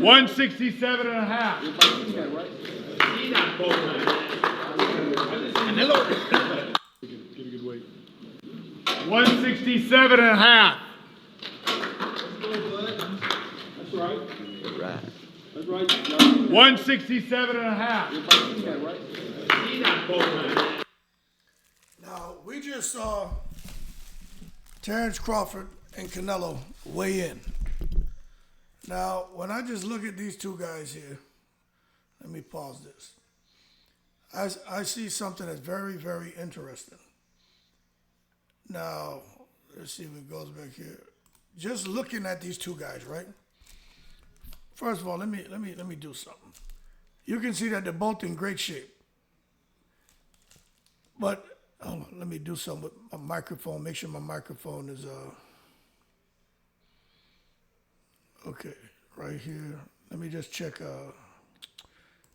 167 and a half. Canelo. Get a good weight. 167 and a half. That's right. Right. That's right. 167 and a half. Now, we just saw Terence Crawford and Canelo weigh in. Now, when I just look at these two guys here, let me pause this. I see something that's very, very interesting. Now, let's see if it goes back here. Just looking at these two guys, right? First of all, let me do something. You can see that they're both in great shape. But hold on, let me do something with my microphone. Make sure my microphone is okay, right here. Let me just check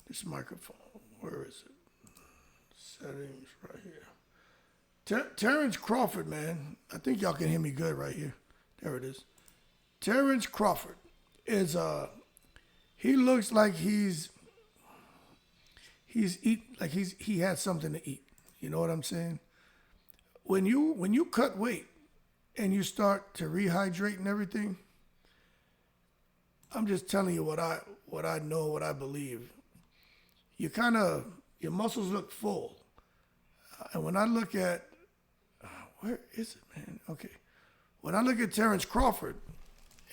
this microphone. Where is it? Settings right here. Terence Crawford, man. I think y'all can hear me good right here. There it is. Terence Crawford is he looks like he had something to eat. You know what I'm saying? When you cut weight and you start to rehydrate and everything, I'm just telling you what I know, what I believe. Your muscles look full. And when I look at, where is it, man? Okay. When I look at Terence Crawford,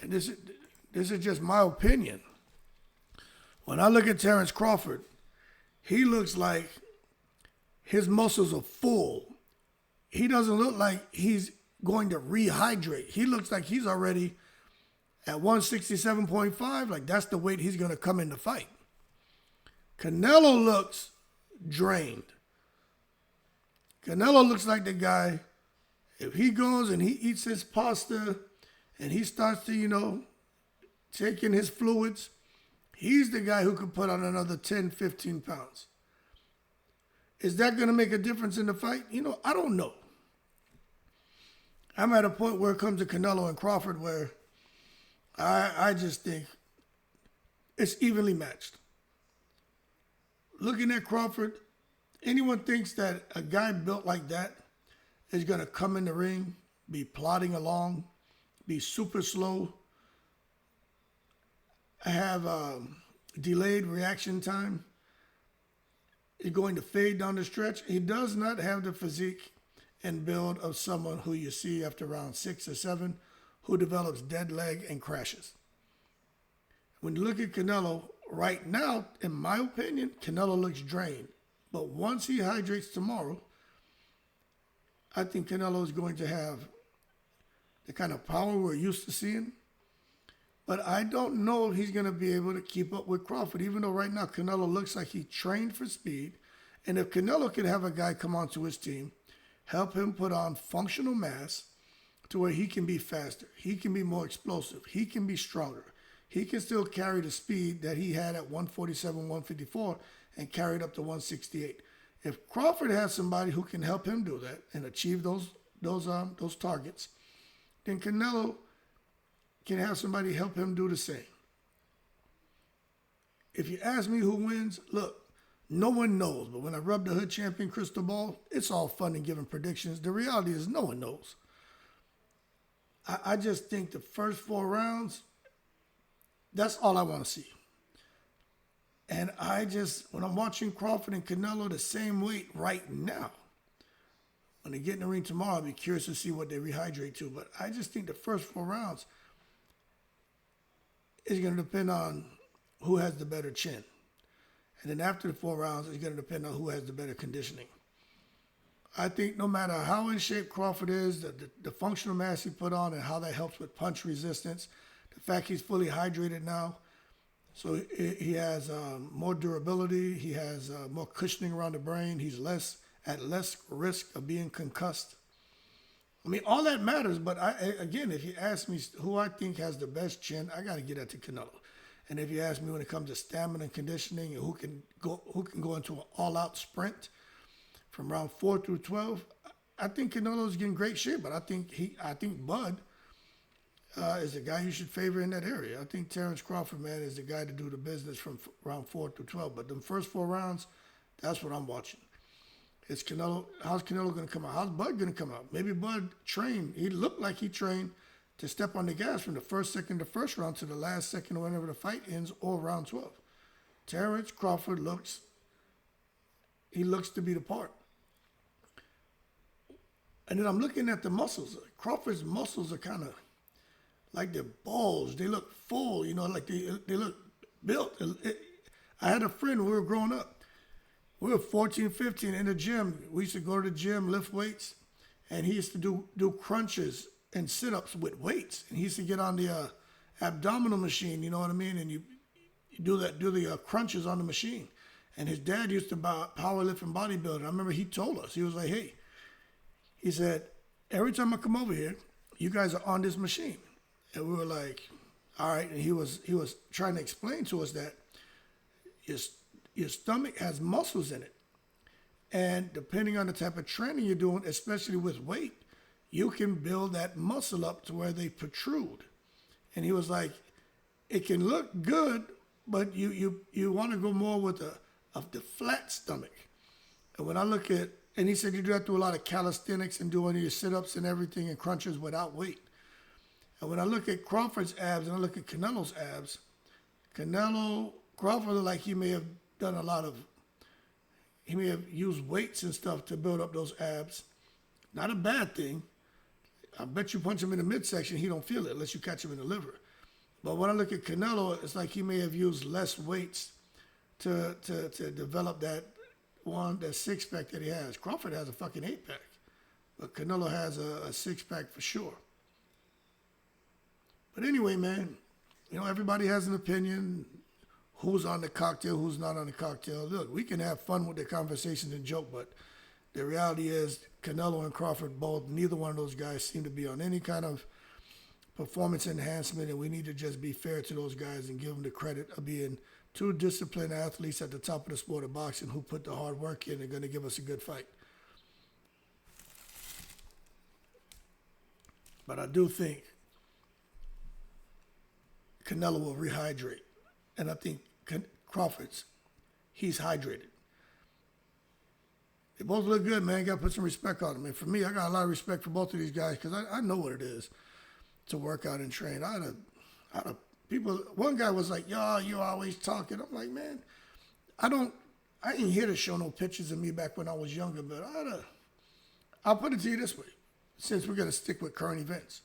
and this is just my opinion. When I look at Terence Crawford, he looks like his muscles are full. He doesn't look like he's going to rehydrate. He looks like he's already at 167.5, like that's the weight he's going to come in the fight. Canelo looks drained. Canelo looks like the guy, if he goes and he eats his pasta and he starts to, take in his fluids, he's the guy who could put on another 10, 15 pounds. Is that going to make a difference in the fight? I don't know. I'm at a point where it comes to Canelo and Crawford where I just think it's evenly matched. Looking at Crawford, anyone thinks that a guy built like that is going to come in the ring, be plodding along, be super slow, have delayed reaction time, is going to fade down the stretch. He does not have the physique and build of someone who you see after round 6 or 7 who develops dead leg and crashes. When you look at Canelo, right now, in my opinion, Canelo looks drained. But once he hydrates tomorrow, I think Canelo is going to have the kind of power we're used to seeing. But I don't know if he's going to be able to keep up with Crawford, even though right now Canelo looks like he trained for speed. And if Canelo could have a guy come onto his team, help him put on functional mass to where he can be faster, he can be more explosive, he can be stronger, he can still carry the speed that he had at 147, 154 and carry it up to 168. If Crawford has somebody who can help him do that and achieve those targets, then Canelo can have somebody help him do the same. If you ask me who wins, look, no one knows. But when I rub the hood champion crystal ball, it's all fun and giving predictions. The reality is no one knows. I just think the first 4 rounds, that's all I want to see. And when I'm watching Crawford and Canelo the same weight right now, when they get in the ring tomorrow, I'll be curious to see what they rehydrate to. But I just think the first 4 rounds is going to depend on who has the better chin. And then after the 4 rounds, it's going to depend on who has the better conditioning. I think no matter how in shape Crawford is, the functional mass he put on and how that helps with punch resistance, the fact he's fully hydrated now, so he has more durability, he has more cushioning around the brain, he's at less risk of being concussed. I mean, all that matters, but again, if you ask me who I think has the best chin, I got to get that to Canelo. And if you ask me when it comes to stamina and conditioning and who can go into an all-out sprint from round 4 through 12, I think Canelo's in great shape. But I think Bud is the guy you should favor in that area. I think Terence Crawford, man, is the guy to do the business from round 4 to 12. But the first 4 rounds, that's what I'm watching. Is Canelo? How's Canelo going to come out? How's Bud going to come out? Maybe Bud trained. He looked like he trained to step on the gas from the first second, the first round to the last second, whenever the fight ends, or round 12. Terence Crawford looks to be the part. And then I'm looking at the muscles. Crawford's muscles are kind of like they're balls. They look full, like they look built. I had a friend when we were growing up. We were 14, 15 in the gym. We used to go to the gym, lift weights, and he used to do crunches and sit-ups with weights. And he used to get on the abdominal machine, you know what I mean? And you do the crunches on the machine. And his dad used to power lift and bodybuilding. I remember he told us, he was like, hey, he said, every time I come over here, you guys are on this machine. And we were like, all right. And he was trying to explain to us that your stomach has muscles in it. And depending on the type of training you're doing, especially with weight, you can build that muscle up to where they protrude. And he was like, it can look good, but you want to go more with the flat stomach. And when I look at, and he said you do have to do a lot of calisthenics and doing your sit-ups and everything and crunches without weight. And when I look at Crawford's abs and I look at Canelo's abs, Crawford looked like he may have used weights and stuff to build up those abs. Not a bad thing. I bet you punch him in the midsection, he don't feel it unless you catch him in the liver. But when I look at Canelo, it's like he may have used less weights to develop that six-pack that he has. Crawford has a fucking 8-pack, but Canelo has a 6-pack for sure. But anyway, man, everybody has an opinion. Who's on the cocktail, who's not on the cocktail. Look, we can have fun with the conversations and joke, but the reality is Canelo and Crawford both, neither one of those guys seem to be on any kind of performance enhancement, and we need to just be fair to those guys and give them the credit of being 2 disciplined athletes at the top of the sport of boxing who put the hard work in and are going to give us a good fight. But I do think Canelo will rehydrate. And I think Crawford's, he's hydrated. They both look good, man. Got to put some respect on them. And for me, I got a lot of respect for both of these guys because I know what it is to work out and train. I had a people. One guy was like, "Yo, you always talking." I'm like, man, I ain't here to show no pictures of me back when I was younger. But I'll put it to you this way, since we're gonna stick with current events.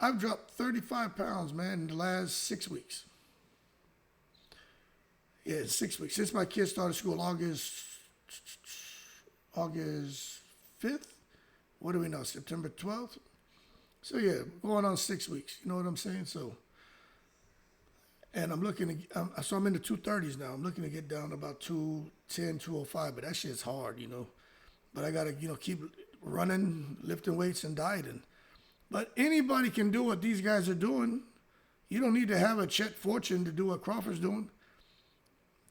I've dropped 35 pounds, man, in the last 6 weeks. Yeah, 6 weeks. Since my kids started school August 5th. What do we know? September 12th? So, yeah, going on 6 weeks. You know what I'm saying? So, and I'm looking to, so I'm in the 230s now. I'm looking to get down to about 210, 205, but that shit's hard, But I got to, keep running, lifting weights, and dieting. But anybody can do what these guys are doing. You don't need to have a Chet Fortune to do what Crawford's doing.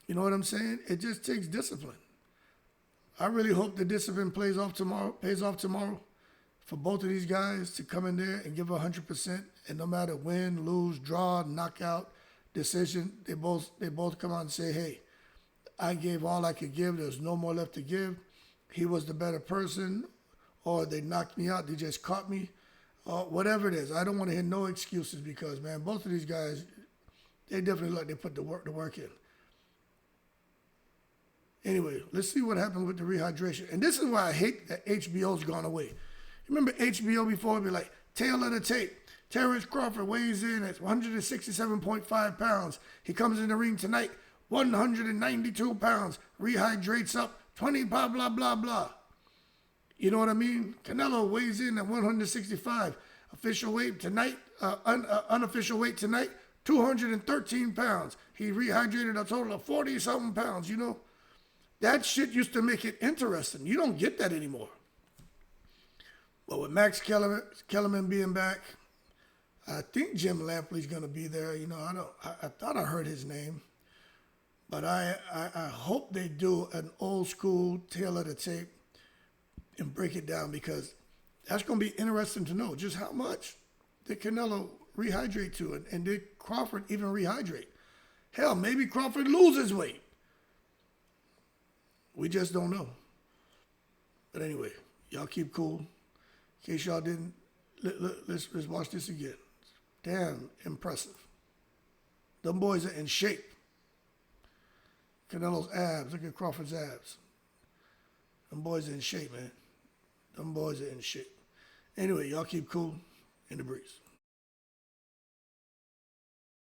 You know what I'm saying? It just takes discipline. I really hope the discipline pays off tomorrow for both of these guys to come in there and give 100%. And no matter win, lose, draw, knockout, decision, they both come out and say, hey, I gave all I could give. There's no more left to give. He was the better person, or they knocked me out. They just caught me. Whatever it is, I don't want to hear no excuses because, man, both of these guys, they definitely look like they put the work in. Anyway, let's see what happened with the rehydration. And this is why I hate that HBO's gone away. You remember HBO before? It'd be like, tail of the tape. Terence Crawford weighs in at 167.5 pounds. He comes in the ring tonight, 192 pounds. Rehydrates up, 20 blah, blah, blah, blah. You know what I mean? Canelo weighs in at 165. Official weight tonight, unofficial weight tonight, 213 pounds. He rehydrated a total of 40-something pounds, That shit used to make it interesting. You don't get that anymore. But with Max Kellerman being back, I think Jim Lampley's going to be there. I thought I heard his name. But I hope they do an old school tail of the tape and break it down because That's going to be interesting to know just how much did Canelo rehydrate to it, and did Crawford even rehydrate? Hell, maybe Crawford loses weight. We just don't know. But anyway, y'all keep cool. In case y'all didn't, let's watch this again. Damn impressive. Them boys are in shape. Canelo's abs. Look at Crawford's abs. Them boys are in shape, man. Them boys are in shape. Anyway, y'all keep cool. In the breeze.